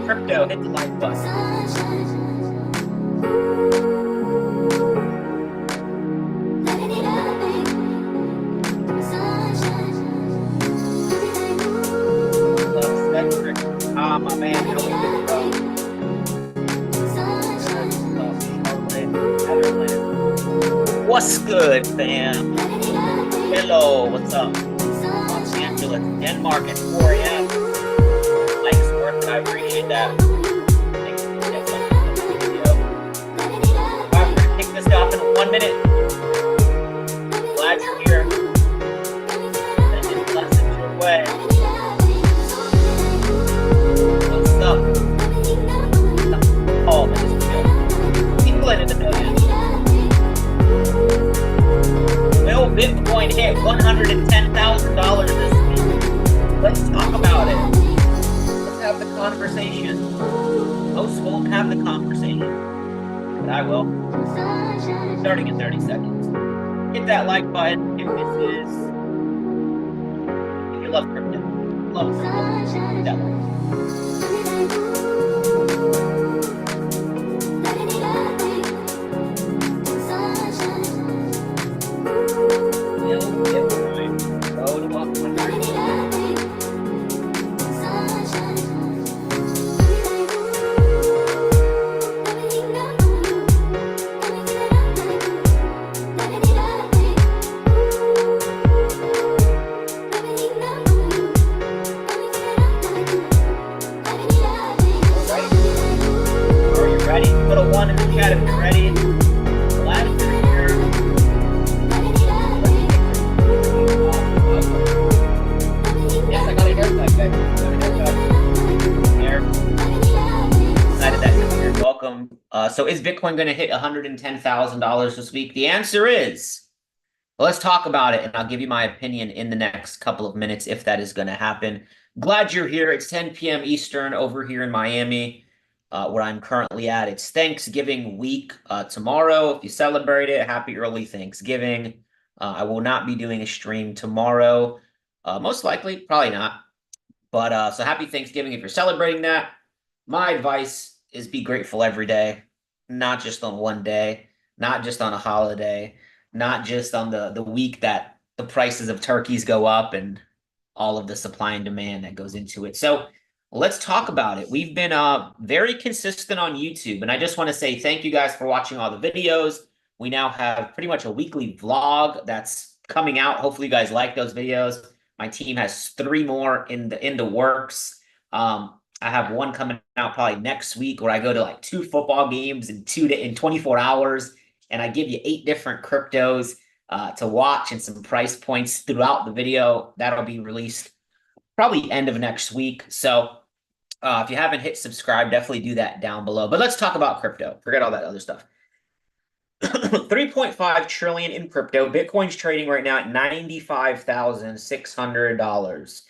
Crypto, hit the like button. Ah, my man, how we doing, bro? What's good, fam? Hello, what's up? Los Angeles, Denmark at 4 a.m. Likes worth it, I appreciate that. Thanks for the video. Alright, we're gonna kick this off in 1 minute. Glad you're here. Sending blessings your way. What's up? Oh, man, this is good. People in the millions. Will Bitcoin hit $110,000 this week? Let's talk about it. Let's have the conversation. Most won't have the conversation, but I will. Starting in 30 seconds. Hit that like button if you love crypto. Love crypto. Hit that like. So is Bitcoin going to hit $110,000 this week? The answer is, well, let's talk about it, and I'll give you my opinion in the next couple of minutes if that is going to happen. Glad you're here. It's 10 p.m. Eastern over here in Miami, where I'm currently at. It's Thanksgiving week tomorrow. If you celebrate it, happy early Thanksgiving. I will not be doing a stream tomorrow. Most likely, probably not. But so happy Thanksgiving if you're celebrating that. My advice is be grateful every day. Not just on one day, not just on a holiday, not just on the week that the prices of turkeys go up and all of the supply and demand that goes into it. So let's talk about it. We've been very consistent on YouTube, and I just want to say thank you guys for watching all the videos. We now have pretty much a weekly vlog that's coming out. Hopefully you guys like those videos. My team has 3 more in the works. I have one coming out probably next week where I go to like 2 football games in 24 hours, and I give you 8 different cryptos to watch and some price points throughout the video. That'll be released probably end of next week. So if you haven't hit subscribe, definitely do that down below. But let's talk about crypto. Forget all that other stuff. 3.5 trillion in crypto. Bitcoin's trading right now at $95,600.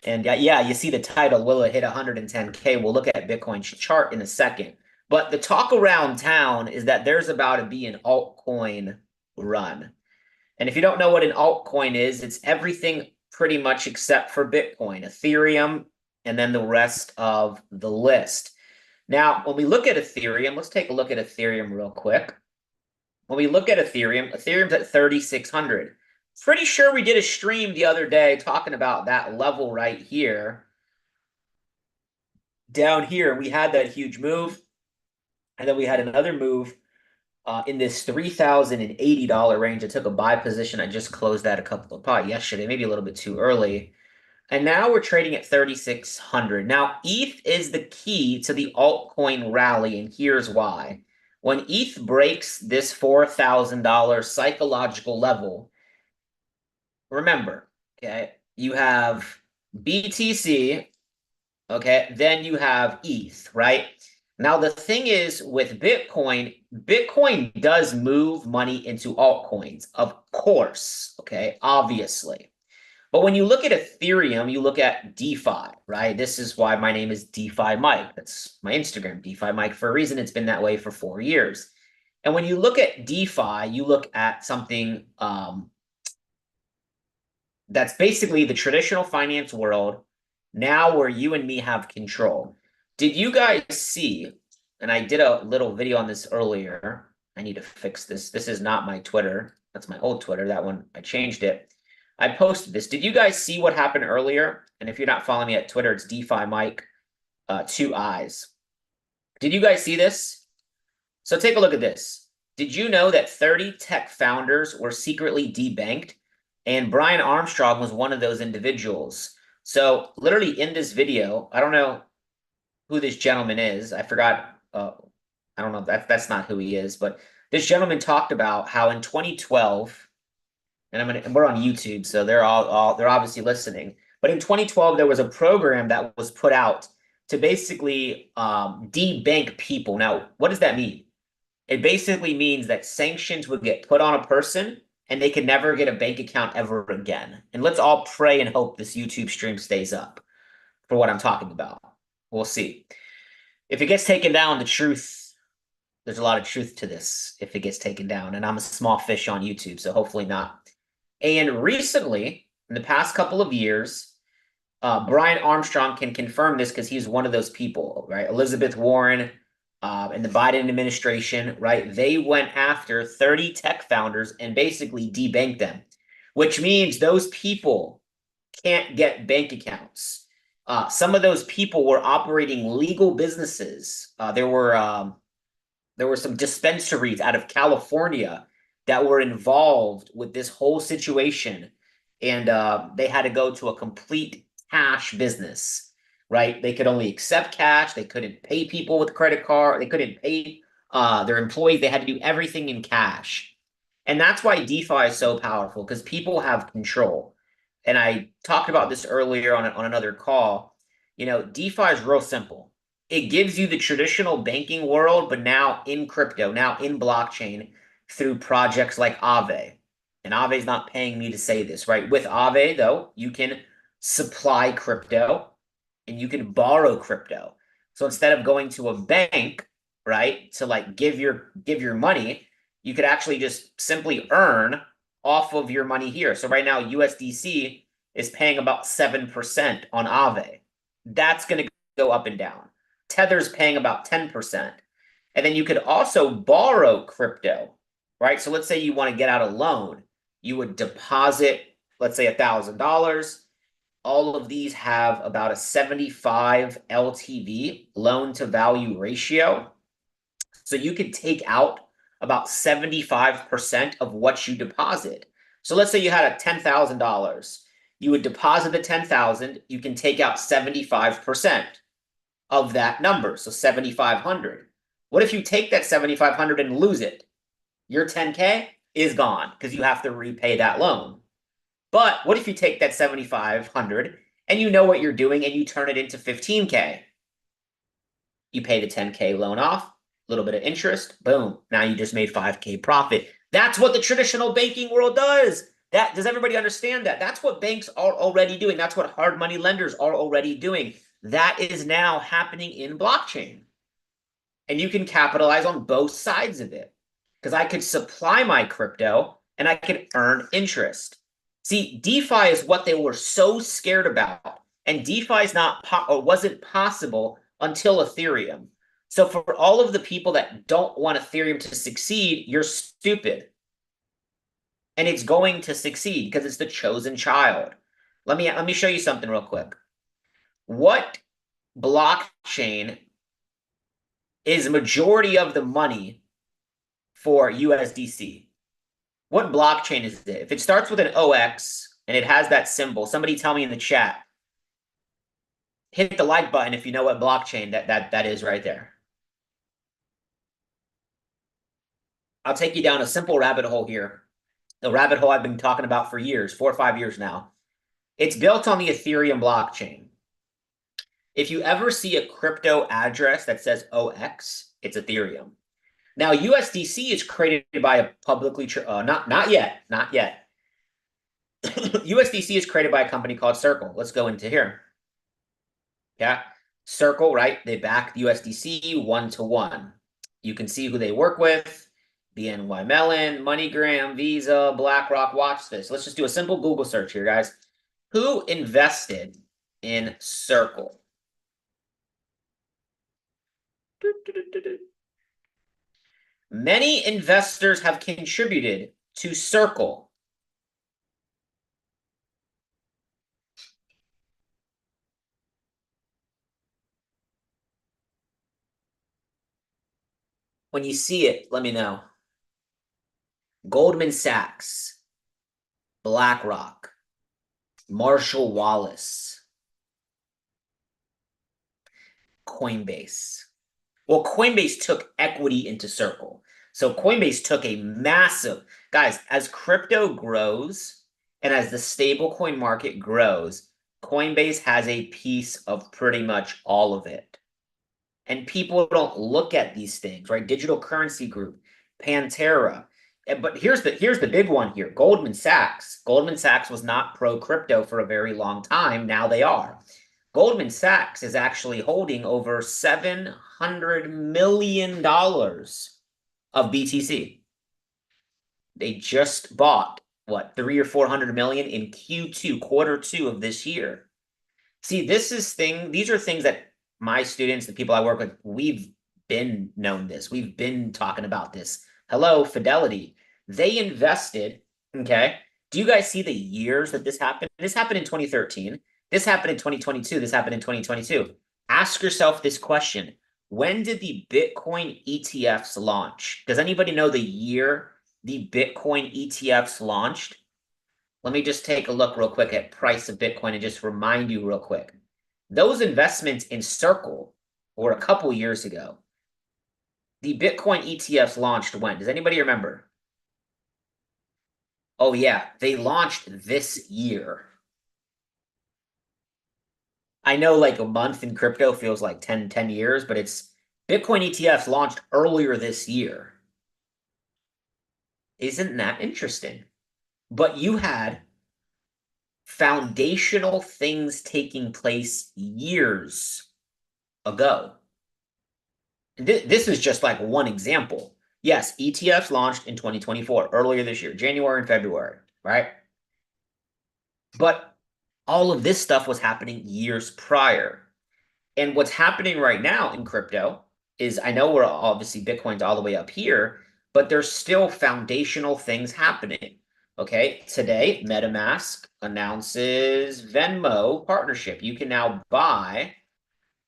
And yeah, you see the title, will it hit 110K? We'll look at Bitcoin's chart in a second. But the talk around town is that there's about to be an altcoin run. And if you don't know what an altcoin is, it's everything pretty much except for Bitcoin, Ethereum, and then the rest of the list. Now, when we look at Ethereum, let's take a look at Ethereum real quick. When we look at Ethereum, Ethereum's at 3,600. Pretty sure we did a stream the other day talking about that level right here. Down here, we had that huge move, and then we had another move in this $3,080 range. I took a buy position. I just closed that probably yesterday, maybe a little bit too early. And now we're trading at 3,600. Now, ETH is the key to the altcoin rally, and here's why. When ETH breaks this $4,000 psychological level, remember, okay, you have BTC, okay, then you have ETH, right? Now, the thing is with Bitcoin, Bitcoin does move money into altcoins, of course, okay, obviously. But when you look at Ethereum, you look at DeFi, right? This is why my name is DeFi Mike. That's my Instagram, DeFi Mike, for a reason. It's been that way for 4 years. And when you look at DeFi, you look at something that's basically the traditional finance world now where you and me have control. Did you guys see, and I did a little video on this earlier. I need to fix this. This is not my Twitter. That's my old Twitter. That one, I changed it. I posted this. Did you guys see what happened earlier? And if you're not following me at Twitter, it's DeFi Mike, 2 eyes. Did you guys see this? So take a look at this. Did you know that 30 tech founders were secretly debanked? And Brian Armstrong was one of those individuals. So literally in this video, I don't know who this gentleman is. I forgot. I don't know. That's not who he is. But this gentleman talked about how in 2012, and we're on YouTube, so they're obviously listening. But in 2012, there was a program that was put out to basically debank people. Now, what does that mean? It basically means that sanctions would get put on a person and they could never get a bank account ever again. And let's all pray and hope this YouTube stream stays up for what I'm talking about. We'll see. If it gets taken down, there's a lot of truth to this if it gets taken down. And I'm a small fish on YouTube, so hopefully not. And recently, in the past couple of years, Brian Armstrong can confirm this because he's one of those people, right? Elizabeth Warren and the Biden administration, right? They went after 30 tech founders and basically debanked them, which means those people can't get bank accounts. Some of those people were operating legal businesses. There were some dispensaries out of California that were involved with this whole situation, and they had to go to a complete cash business, right? They could only accept cash. They couldn't pay people with credit card. They couldn't pay their employees. They had to do everything in cash. And that's why DeFi is so powerful, because people have control. And I talked about this earlier on another call. You know, DeFi is real simple. It gives you the traditional banking world, but now in crypto, now in blockchain, through projects like Aave. And Aave's not paying me to say this, right? With Aave, though, you can supply crypto and you can borrow crypto. So instead of going to a bank, right, to like give your money, you could actually just simply earn off of your money here. So right now, USDC is paying about 7% on Aave. That's going to go up and down. Tether's paying about 10%. And then you could also borrow crypto, right? So let's say you want to get out a loan. You would deposit, let's say $1,000. all of these have about a 75 LTV, loan to value ratio. So you could take out about 75% of what you deposit. So let's say you had a $10,000. You would deposit the 10,000, you can take out 75% of that number, so 7,500. What if you take that 7,500 and lose it? Your 10K is gone because you have to repay that loan. But what if you take that 7,500 and you know what you're doing and you turn it into 15K? You pay the 10K loan off, a little bit of interest, boom. Now you just made 5K profit. That's what the traditional banking world does. Does everybody understand that? That's what banks are already doing. That's what hard money lenders are already doing. That is now happening in blockchain. And you can capitalize on both sides of it. Because I could supply my crypto and I could earn interest. See, DeFi is what they were so scared about. And DeFi is not or wasn't possible until Ethereum. So for all of the people that don't want Ethereum to succeed, you're stupid. And it's going to succeed because it's the chosen child. Let me show you something real quick. What blockchain is majority of the money for USDC? What blockchain is it? If it starts with an OX and it has that symbol, somebody tell me in the chat. Hit the like button if you know what blockchain that is right there. I'll take you down a simple rabbit hole here. The rabbit hole I've been talking about for years, 4 or 5 years now. It's built on the Ethereum blockchain. If you ever see a crypto address that says OX, it's Ethereum. Now, USDC is created by a publicly not yet. USDC is created by a company called Circle. Let's go into here. Yeah, Circle, right? They back USDC 1-to-1. You can see who they work with: BNY Mellon, MoneyGram, Visa, BlackRock. Watch this. Let's just do a simple Google search here, guys. Who invested in Circle? Many investors have contributed to Circle. When you see it, let me know. Goldman Sachs, BlackRock, Marshall Wallace, Coinbase. Well, Coinbase took equity into Circle. So Coinbase took a massive, guys, as crypto grows and as the stablecoin market grows, Coinbase has a piece of pretty much all of it. And people don't look at these things, right? Digital Currency Group, Pantera. But here's the big one here. Goldman Sachs. Goldman Sachs was not pro crypto for a very long time. Now they are. Goldman Sachs is actually holding over $700 million of BTC. They just bought, what, 300 or 400 million in Q2, Q2 of this year. See, these are things that my students, the people I work with, we've been known this. We've been talking about this. Hello, Fidelity. They invested, okay? Do you guys see the years that this happened? This happened in 2013. This happened in 2022. This happened in 2022. Ask yourself this question. When did the Bitcoin ETFs launch? Does anybody know the year the Bitcoin ETFs launched? Let me just take a look real quick at price of Bitcoin and just remind you real quick. Those investments in Circle were a couple years ago. The Bitcoin ETFs launched when? Does anybody remember? Oh, yeah. They launched this year. I know like a month in crypto feels like 10 years, but it's Bitcoin ETFs launched earlier this year. Isn't that interesting? But you had foundational things taking place years ago. This is just like one example. Yes, ETFs launched in 2024, earlier this year, January and February, right? But all of this stuff was happening years prior. And what's happening right now in crypto is, I know we're obviously Bitcoin's all the way up here, but there's still foundational things happening. Okay, today MetaMask announces Venmo partnership. You can now buy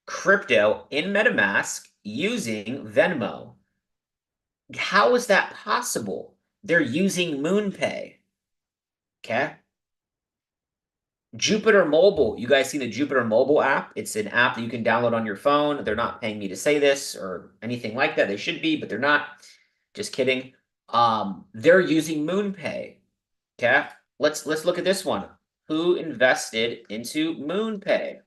crypto in MetaMask using Venmo. How is that possible? They're using MoonPay. Okay. Jupiter Mobile. You guys see the Jupiter Mobile app? It's an app that you can download on your phone. They're not paying me to say this or anything like that. They should be, but they're not. Just kidding. They're using MoonPay. Okay. Let's look at this one. Who invested into MoonPay?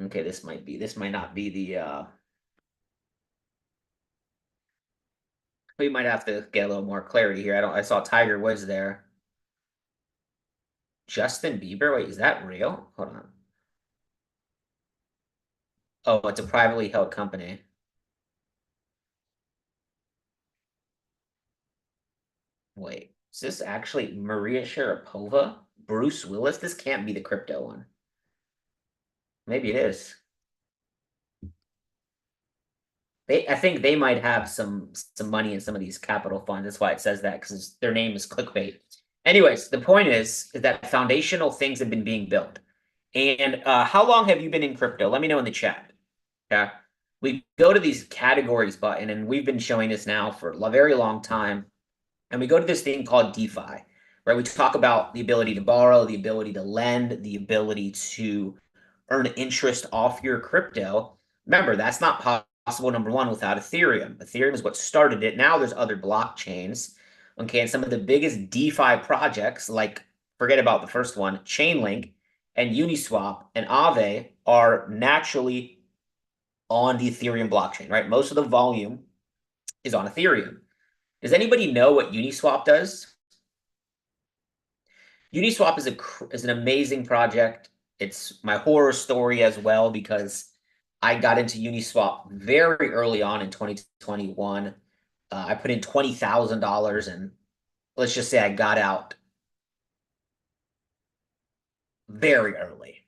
Okay, this might not be the we might have to get a little more clarity here. I saw Tiger Woods there. Justin Bieber? Wait, is that real? Hold on. Oh, it's a privately held company. Wait, is this actually Maria Sharapova? Bruce Willis? This can't be the crypto one. Maybe it is. I think they might have some money in some of these capital funds. That's why it says that, because their name is clickbait. Anyways, the point is that foundational things have been being built. And how long have you been in crypto? Let me know in the chat. Yeah. We go to these categories button, and we've been showing this now for a very long time. And we go to this thing called DeFi, right? We talk about the ability to borrow, the ability to lend, the ability to earn interest off your crypto. Remember, that's not possible, number one, without Ethereum. Ethereum is what started it. Now there's other blockchains. Okay, and some of the biggest DeFi projects, like forget about the first one, Chainlink and Uniswap and Aave, are naturally on the Ethereum blockchain, right? Most of the volume is on Ethereum. Does anybody know what Uniswap does? Uniswap is an amazing project. It's my horror story as well, because I got into Uniswap very early on in 2021. I put in $20,000, and let's just say I got out very early.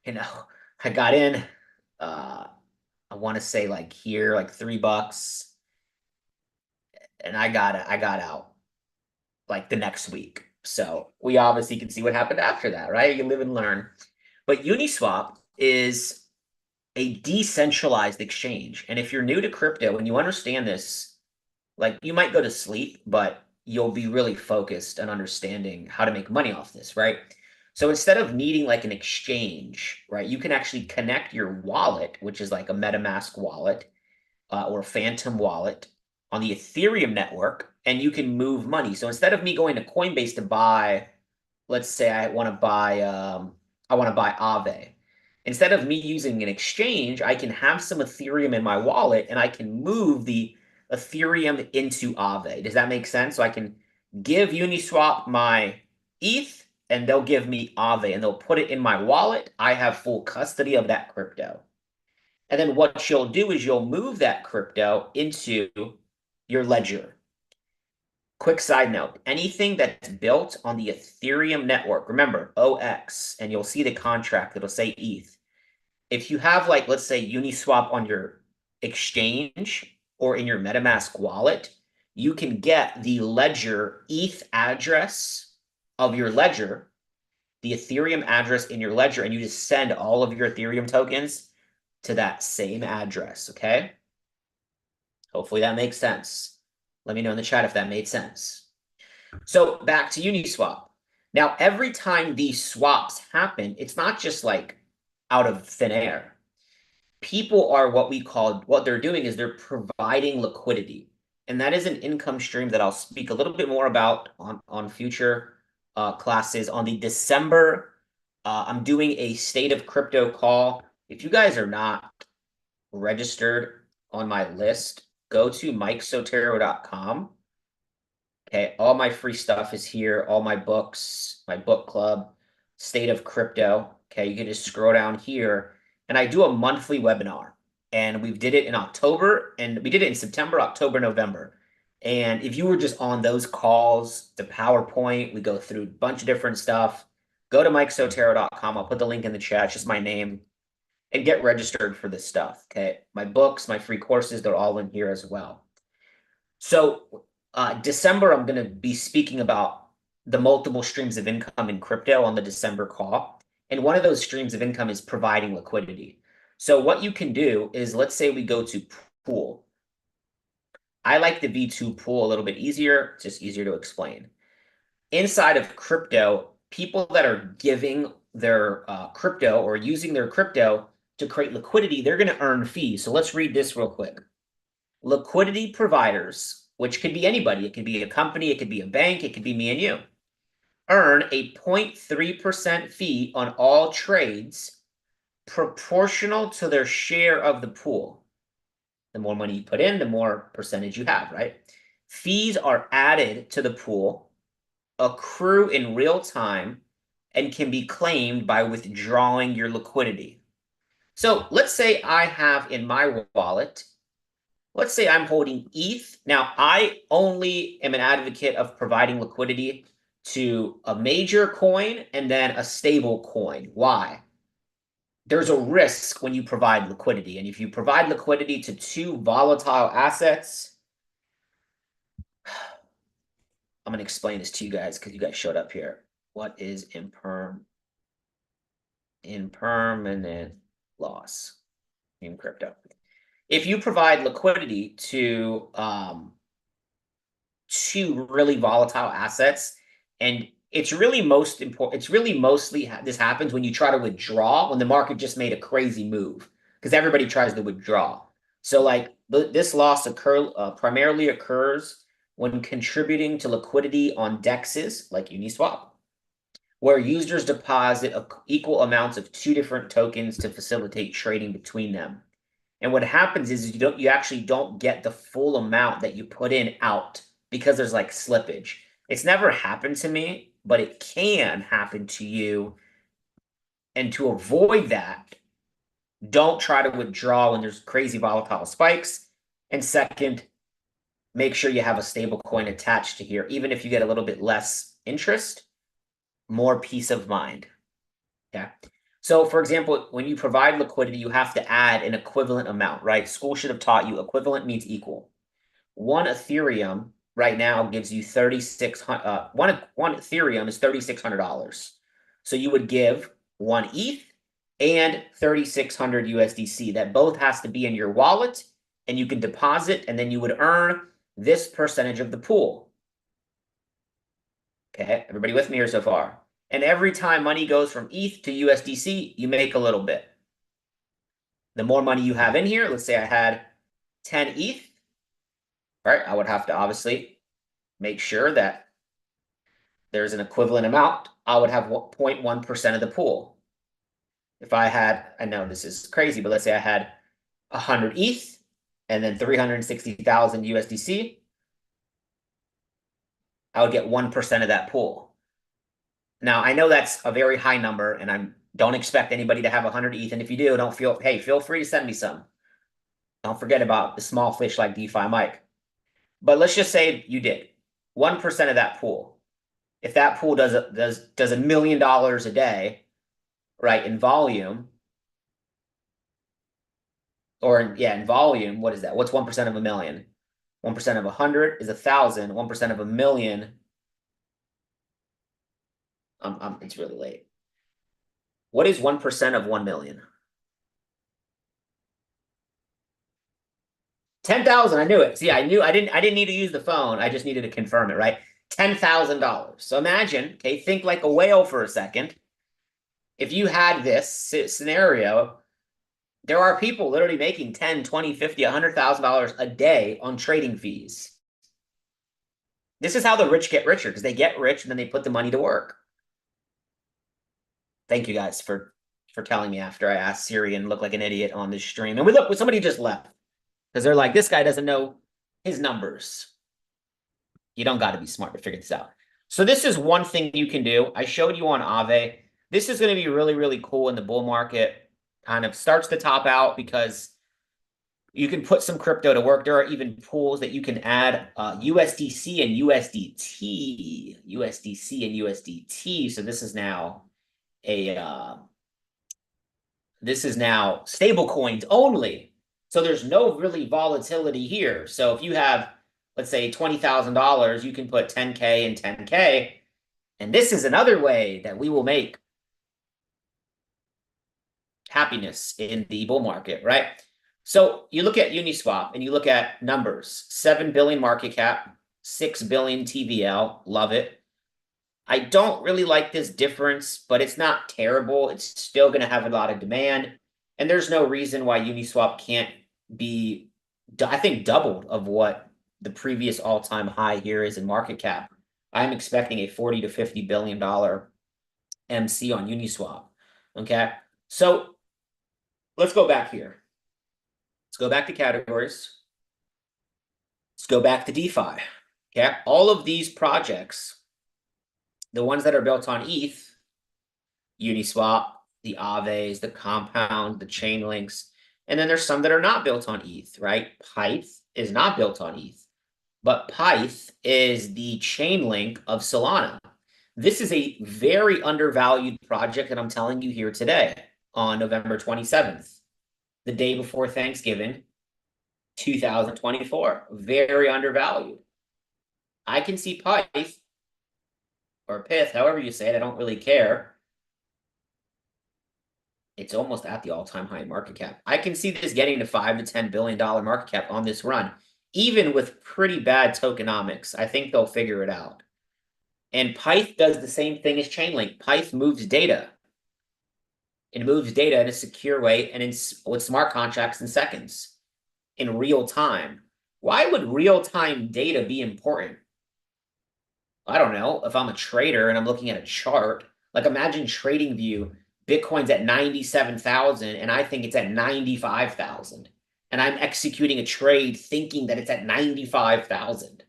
You know, I got in, I want to say like here, like $3, and I got out like the next week. So we obviously can see what happened after that, right? You live and learn. But Uniswap is a decentralized exchange. And if you're new to crypto and you understand this, like you might go to sleep, but you'll be really focused on understanding how to make money off this, right? So instead of needing like an exchange, right, you can actually connect your wallet, which is like a MetaMask wallet or Phantom wallet on the Ethereum network, and you can move money. So instead of me going to Coinbase to buy, let's say I want to buy Aave. Instead of me using an exchange, I can have some Ethereum in my wallet and I can move the Ethereum into Aave. Does that make sense? So I can give Uniswap my ETH and they'll give me Aave and they'll put it in my wallet. I have full custody of that crypto. And then what you'll do is you'll move that crypto into your ledger. Quick side note, anything that's built on the Ethereum network, remember OX, and you'll see the contract, it'll say ETH. If you have like, let's say Uniswap on your exchange or in your MetaMask wallet, you can get the ledger ETH address of your ledger, the Ethereum address in your ledger, and you just send all of your Ethereum tokens to that same address, okay? Hopefully that makes sense. Let me know in the chat if that made sense. So back to Uniswap. Now, every time these swaps happen, it's not just like out of thin air. People are what they're doing is they're providing liquidity. And that is an income stream that I'll speak a little bit more about on future classes. On the December, I'm doing a State of Crypto call. If you guys are not registered on my list, go to mikesotero.com. Okay, all my free stuff is here, all my books, my book club, State of Crypto. Okay, you can just scroll down here, and I do a monthly webinar. And we did it in October, and we did it in September, October, November. And if you were just on those calls, the PowerPoint, we go through a bunch of different stuff. Go to mikesotero.com. I'll put the link in the chat, it's just my name, and get registered for this stuff. Okay, my books, my free courses, they're all in here as well. So December, I'm going to be speaking about the multiple streams of income in crypto on the December call. And one of those streams of income is providing liquidity. So what you can do is, let's say we go to pool. I like the V2 pool a little bit easier. It's just easier to explain. Inside of crypto, people that are giving their crypto or using their crypto to create liquidity, they're going to earn fees. So let's read this real quick. Liquidity providers, which could be anybody, it could be a company, it could be a bank, it could be me and you, earn a 0.3% fee on all trades proportional to their share of the pool. The more money you put in, the more percentage you have, right? Fees are added to the pool, accrue in real time, and can be claimed by withdrawing your liquidity. So let's say I have in my wallet, let's say I'm holding ETH. Now, I only am an advocate of providing liquidity to a major coin and then a stable coin. Why? There's a risk when you provide liquidity. And if you provide liquidity to two volatile assets, I'm going to explain this to you guys because you guys showed up here. What is impermanent loss in crypto? If you provide liquidity to two really volatile assets, and it's really most important. It's really mostly this happens when you try to withdraw when the market just made a crazy move because everybody tries to withdraw. So like this loss primarily occurs when contributing to liquidity on dexes like Uniswap, where users deposit equal amounts of two different tokens to facilitate trading between them. And what happens is you actually don't get the full amount that you put in out because there's like slippage. It's never happened to me, but it can happen to you. And to avoid that, don't try to withdraw when there's crazy volatile spikes. And second, make sure you have a stable coin attached to here. Even if you get a little bit less interest, more peace of mind. Okay. So for example, when you provide liquidity, you have to add an equivalent amount, right? School should have taught you equivalent means equal. One Ethereum right now gives you 3,600. One Ethereum is $3,600. So you would give one ETH and 3,600 USDC. That both has to be in your wallet, and you can deposit, and then you would earn this percentage of the pool. Okay, everybody with me here so far? And every time money goes from ETH to USDC, you make a little bit. The more money you have in here, let's say I had 10 ETH, right? I would have to obviously make sure that there's an equivalent amount. I would have 0.1% of the pool. If I had, I know this is crazy, but let's say I had 100 ETH and then 360,000 USDC, I would get 1% of that pool. Now, I know that's a very high number, and I don't expect anybody to have 100 ETH. And if you do, feel free to send me some. Don't forget about the small fish like DeFi Mike. But let's just say you did 1% of that pool. If that pool does $1 million a day, right, in volume, or in volume, what is that? What's 1% of a million? 1% of 100 is 1,000. 1% of a million. It's really late. What is 1% of 1 million? 10,000. I knew it. See, I didn't need to use the phone. I just needed to confirm it, right? $10,000. So imagine, okay, think like a whale for a second. If you had this scenario, there are people literally making 10, 20, 50, $100,000 a day on trading fees. This is how the rich get richer, because they get rich and then they put the money to work. Thank you guys for telling me after I asked Siri and looked like an idiot on this stream. And somebody just left because they're like, this guy doesn't know his numbers. You don't got to be smart to figure this out. So this is one thing you can do. I showed you on Aave. This is going to be really, really cool in the bull market. Kind of starts to top out because you can put some crypto to work. There are even pools that you can add USDC and USDT. USDC and USDT. So this is now stable coins only. So there's no really volatility here. So if you have let's say $20,000, you can put 10K and 10K. And this is another way that we will make happiness in the bull market, right? So you look at Uniswap and you look at numbers, 7 billion market cap, 6 billion TVL, love it. I don't really like this difference, but it's not terrible. It's still going to have a lot of demand. And there's no reason why Uniswap can't be, I think, doubled of what the previous all-time high here is in market cap. I'm expecting a 40 to $50 billion MC on Uniswap. Okay. So let's go back here. Let's go back to categories. Let's go back to DeFi. Okay. All of these projects, the ones that are built on ETH, Uniswap, the Aves, the Compound, the Chainlinks, and then there's some that are not built on ETH, right? Pyth is not built on ETH, but Pyth is the Chainlink of Solana. This is a very undervalued project that I'm telling you here today on November 27th, the day before Thanksgiving, 2024. Very undervalued. I can see Pyth or Pyth, however you say it, I don't really care. It's almost at the all-time high market cap. I can see this getting to $5 to $10 billion market cap on this run, even with pretty bad tokenomics. I think they'll figure it out. And Pyth does the same thing as Chainlink. Pyth moves data. It moves data in a secure way and with smart contracts in seconds, in real time. Why would real-time data be important? I don't know. If I'm a trader and I'm looking at a chart, like imagine TradingView, Bitcoin's at 97,000 and I think it's at 95,000. And I'm executing a trade thinking that it's at 95,000.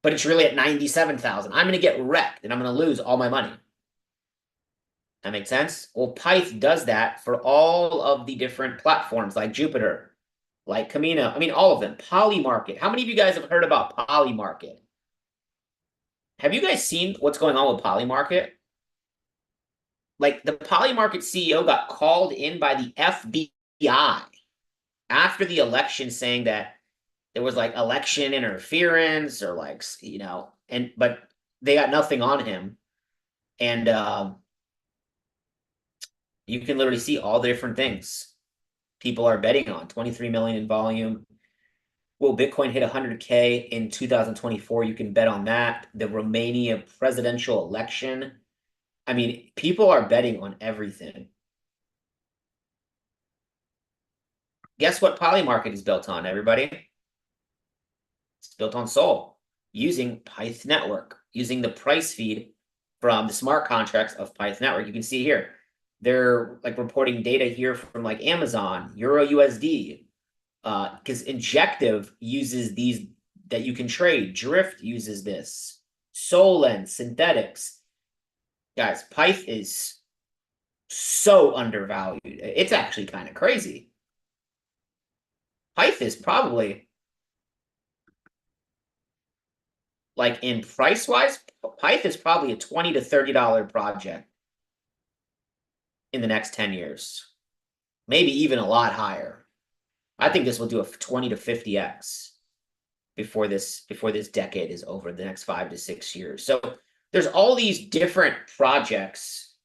But it's really at 97,000. I'm going to get wrecked and I'm going to lose all my money. That makes sense? Well, Pyth does that for all of the different platforms like Jupiter, like Camino. I mean, all of them. Polymarket. How many of you guys have heard about Polymarket? Have you guys seen what's going on with Polymarket? Like the Polymarket CEO got called in by the FBI after the election saying that there was like election interference or like, but they got nothing on him. And you can literally see all the different things people are betting on. 23 million in volume. Will Bitcoin hit 100K in 2024? You can bet on that. The Romania presidential election. I mean, people are betting on everything. Guess what Polymarket is built on, everybody? It's built on Sol, using Pyth Network, using the price feed from the smart contracts of Pyth Network. You can see here, they're like reporting data here from like Amazon, Euro USD, because Injective uses these that you can trade. Drift uses this. Solent, Synthetics. Guys, Pyth is so undervalued. It's actually kind of crazy. Pyth is probably, like in price-wise, Pyth is probably a $20 to $30 project in the next 10 years. Maybe even a lot higher. I think this will do a 20 to 50x before this decade is over, the next 5 to 6 years. So there's all these different projects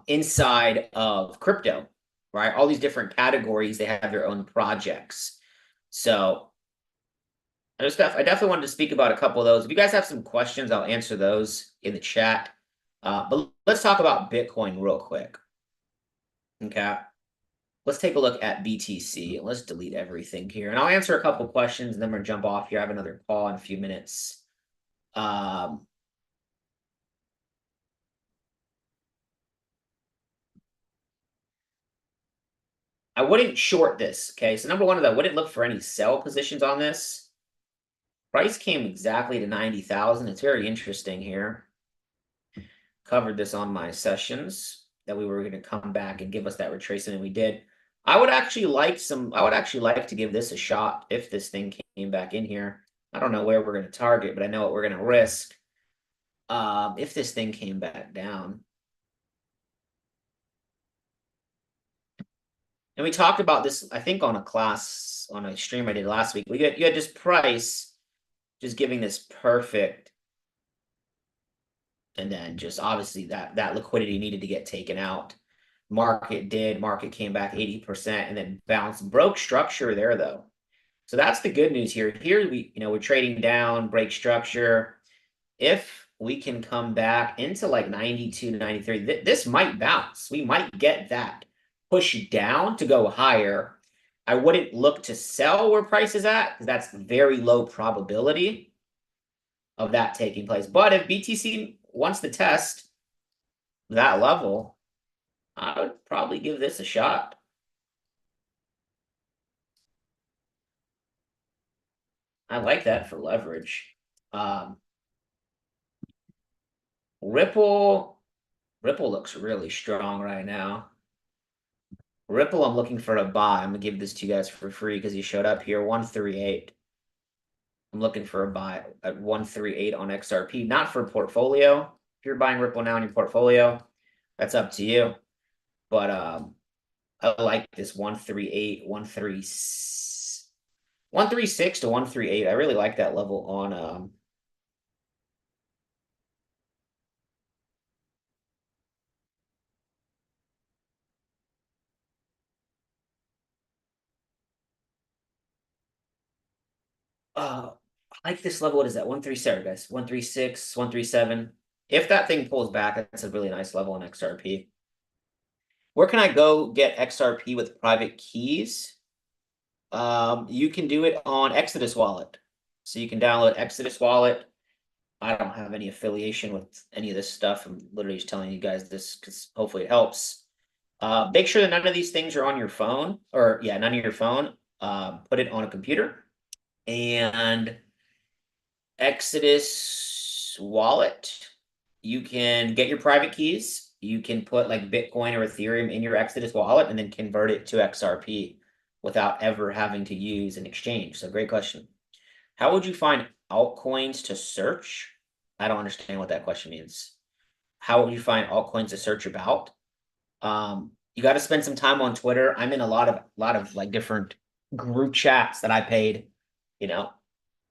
inside of crypto, right? All these different categories, they have their own projects. So I definitely wanted to speak about a couple of those. If you guys have some questions, I'll answer those in the chat. But let's talk about Bitcoin real quick. Okay. Let's take a look at BTC. Let's delete everything here. And I'll answer a couple questions, and then we're going to jump off here. I have another call in a few minutes. I wouldn't short this, okay? So number one, I wouldn't look for any sell positions on this. Price came exactly to 90,000. It's very interesting here. Covered this on my sessions that we were going to come back and give us that retracement, and we did. I would actually like to give this a shot if this thing came back in here. I don't know where we're going to target, but I know what we're going to risk. If this thing came back down. And we talked about this, I think, on a stream I did last week. You had this price just giving this perfect, and then just obviously that liquidity needed to get taken out. Market came back 80% and then bounced, broke structure there though. So that's the good news here. Here we're trading down, break structure. If we can come back into like 92, 93, this might bounce. We might get that push down to go higher. I wouldn't look to sell where price is at because that's very low probability of that taking place. But if BTC wants to test that level, I would probably give this a shot. I like that for leverage. Um, Ripple, Ripple looks really strong right now. Ripple, I'm looking for a buy. I'm gonna give this to you guys for free because he showed up here, 138. I'm looking for a buy at 138 on XRP, not for portfolio. If you're buying Ripple now in your portfolio, that's up to you. But I like this 138, 136 to 138. I really like that level on I like this level. What is that? 137, guys. 136, 137. If that thing pulls back, that's a really nice level on XRP. Where can I go get XRP with private keys? You can do it on Exodus Wallet. So you can download Exodus Wallet. I don't have any affiliation with any of this stuff. I'm literally just telling you guys this because hopefully it helps. Make sure that none of these things are on your phone, or yeah, none of your phone. Put it on a computer and Exodus Wallet. You can get your private keys. You can put like Bitcoin or Ethereum in your Exodus wallet and then convert it to XRP without ever having to use an exchange. So great question. How would you find altcoins to search? I don't understand what that question means. How would you find altcoins to search about? You got to spend some time on Twitter. I'm in a lot of like different group chats that I paid, you know,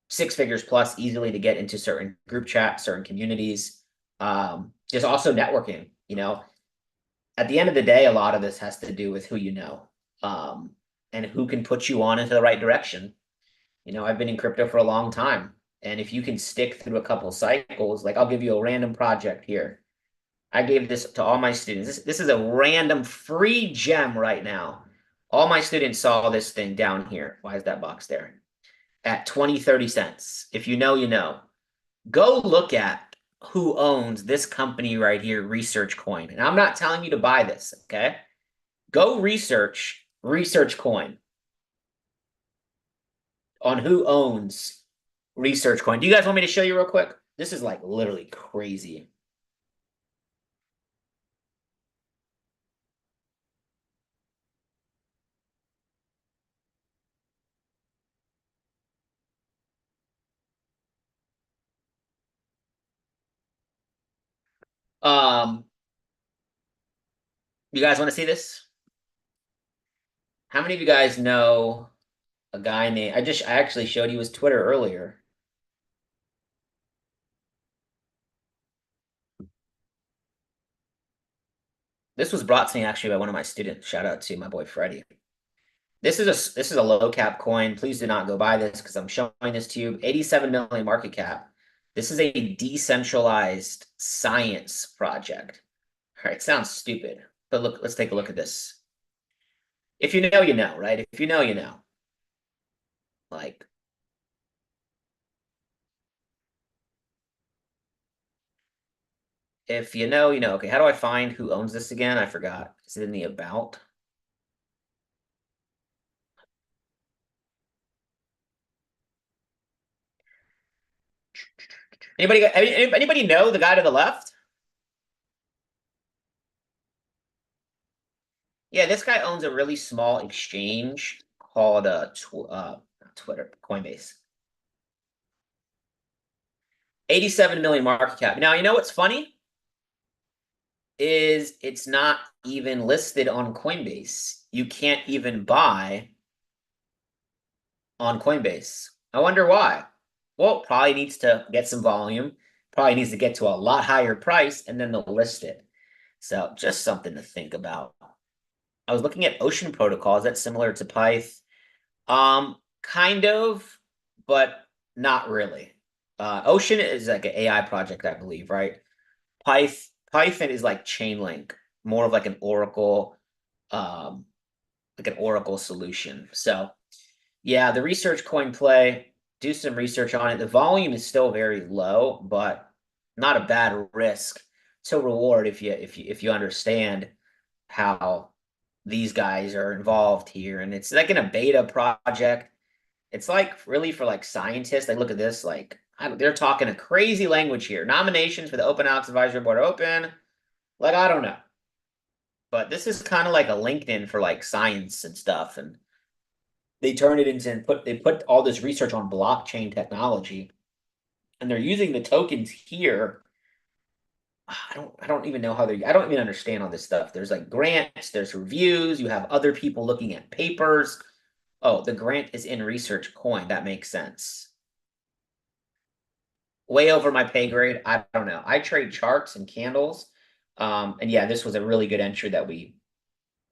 six figures plus easily to get into certain group chats, certain communities. Just also networking, at the end of the day, a lot of this has to do with who you know, and who can put you on into the right direction. I've been in crypto for a long time. And if you can stick through a couple cycles, like I'll give you a random project here. I gave this to all my students. This is a random free gem right now. All my students saw this thing down here. Why is that box there? At 20, 30 cents. If you know, you know. Go look at who owns this company right here, Research Coin. And I'm not telling you to buy this, okay? Go research Research Coin on who owns Research Coin. Do you guys want me to show you real quick? This is like literally crazy. Um, you guys want to see this? How many of you guys know a guy named I actually showed you his Twitter earlier. This was brought to me actually by one of my students. Shout out to my boy Freddie. This is a low cap coin. Please do not go buy this because I'm showing this to you. 87 million market cap. This is a decentralized science project. All right, sounds stupid, but look, let's take a look at this. If you know, you know, right? If you know, you know. Like, if you know, you know. Okay, how do I find who owns this again? I forgot. Is it in the about? Anybody know the guy to the left? Yeah, this guy owns a really small exchange called not Twitter, Coinbase. 87 million market cap. Now, you know what's funny? Is it's not even listed on Coinbase. you can't even buy on Coinbase. I wonder why. Well, probably needs to get some volume, probably needs to get to a lot higher price, and then they'll list it. So just something to think about. I was looking at Ocean Protocol. Is that similar to Pyth? Kind of, but not really. Ocean is like an AI project, I believe, right? Python is like Chainlink, more of um, like an Oracle solution. So yeah, the research coin play, do some research on it. The volume is still very low, but not a bad risk to reward if you understand how these guys are involved here. And it's like in a beta project. It's like really for like scientists. Like look at this, like they're talking a crazy language here. Nominations for the Open Alex Advisory Board are open. Like I don't know, but this is kind of like a LinkedIn for like science and stuff. And they turn it into and put all this research on blockchain technology, and they're using the tokens here. I don't even know how they I don't even understand all this stuff. There's like grants, there's reviews, you have other people looking at papers. Oh, the grant is in research coin. That makes sense. Way over my pay grade. I don't know. I trade charts and candles. And yeah, this was a really good entry that we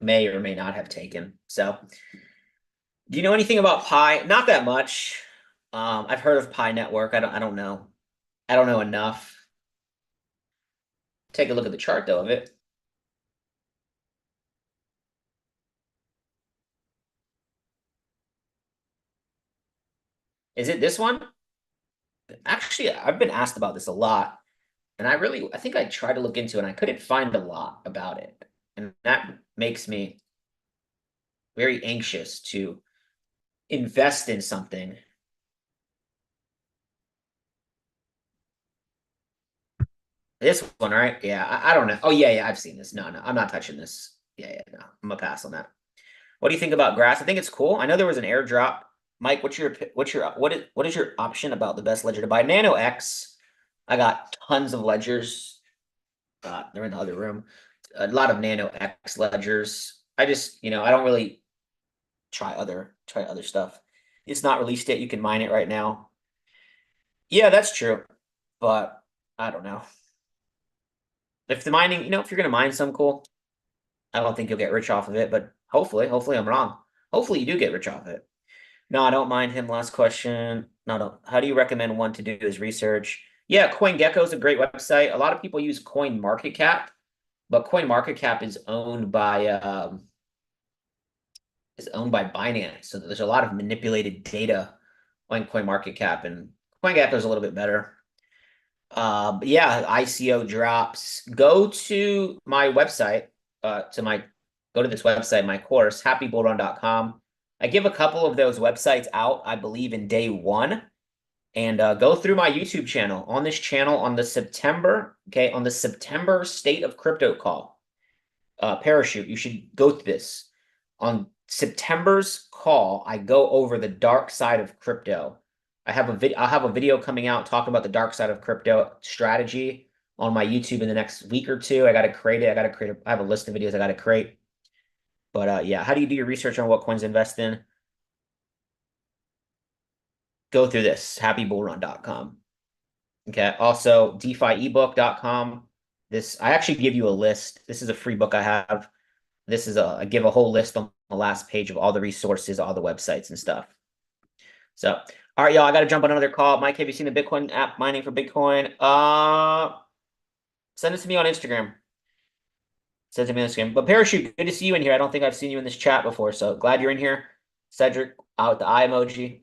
may or may not have taken. So, do you know anything about Pi? Not that much. I've heard of Pi Network. I don't know. I don't know enough. Take a look at the chart though of it. Is it this one? Actually, I've been asked about this a lot, and I think I tried to look into it and I couldn't find a lot about it. And that makes me very anxious to invest in something. This one, right? Yeah, I don't know. Oh yeah, yeah, I've seen this. No, no, I'm not touching this. Yeah, yeah, no, I'm gonna pass on that. What do you think about grass? I think it's cool. I know there was an airdrop. Mike, what is your option about the best ledger to buy? Nano X. I got tons of ledgers. They're in the other room. A lot of Nano X ledgers. I just, I don't really try other stuff. It's not released yet. You can mine it right now. Yeah, that's true. But I don't know. If the mining, if you're gonna mine some cool, I don't think you'll get rich off of it, but hopefully I'm wrong. Hopefully you do get rich off it. No, I don't mind him. Last question. No, no. How do you recommend one to do his research? Yeah, CoinGecko is a great website. A lot of people use CoinMarketCap, but CoinMarketCap is owned by Binance. So there's a lot of manipulated data on CoinMarketCap, and CoinGecko is a little bit better. But yeah, ICO drops. Go to my website, go to this website, my course, happybullrun.com. I give a couple of those websites out, I believe, in day one. And go through my YouTube channel. On this channel, on the September State of Crypto call, parachute, you should go to this. On September's call, I go over the dark side of crypto. I'll have a video coming out talking about the dark side of crypto strategy on my YouTube in the next week or two. I got to create it. I have a list of videos I got to create. But yeah, how do you do your research on what coins to invest in? Go through this, happybullrun.com. Okay. Also, DeFiebook.com. I actually give you a list. This is a free book I have. I give a whole list on the last page of all the resources, all the websites and stuff. So, all right, y'all, I got to jump on another call. Mike, have you seen the Bitcoin app mining for Bitcoin? Send it to me on Instagram. Send it to me on Instagram. But Parachute, good to see you in here. I don't think I've seen you in this chat before, so glad you're in here. Cedric, out with the eye emoji.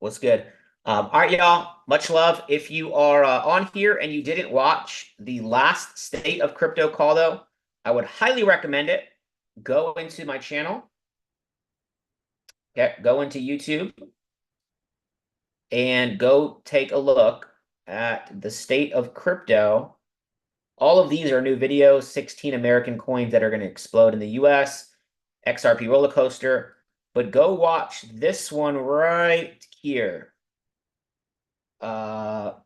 What's good? All right, y'all. Much love. If you are on here and you didn't watch the last State of Crypto call, though, I would highly recommend it. Go into my channel. Okay, go into YouTube and go take a look at the State of Crypto. All of these are new videos, 16 American coins that are going to explode in the US, XRP roller coaster. But go watch this one right here. BTC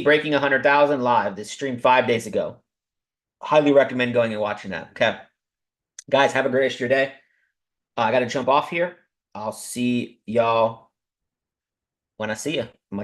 breaking 100,000 live. This streamed 5 days ago. Highly recommend going and watching that. Okay. Guys, have a great rest of your day. I got to jump off here. I'll see y'all when I see you.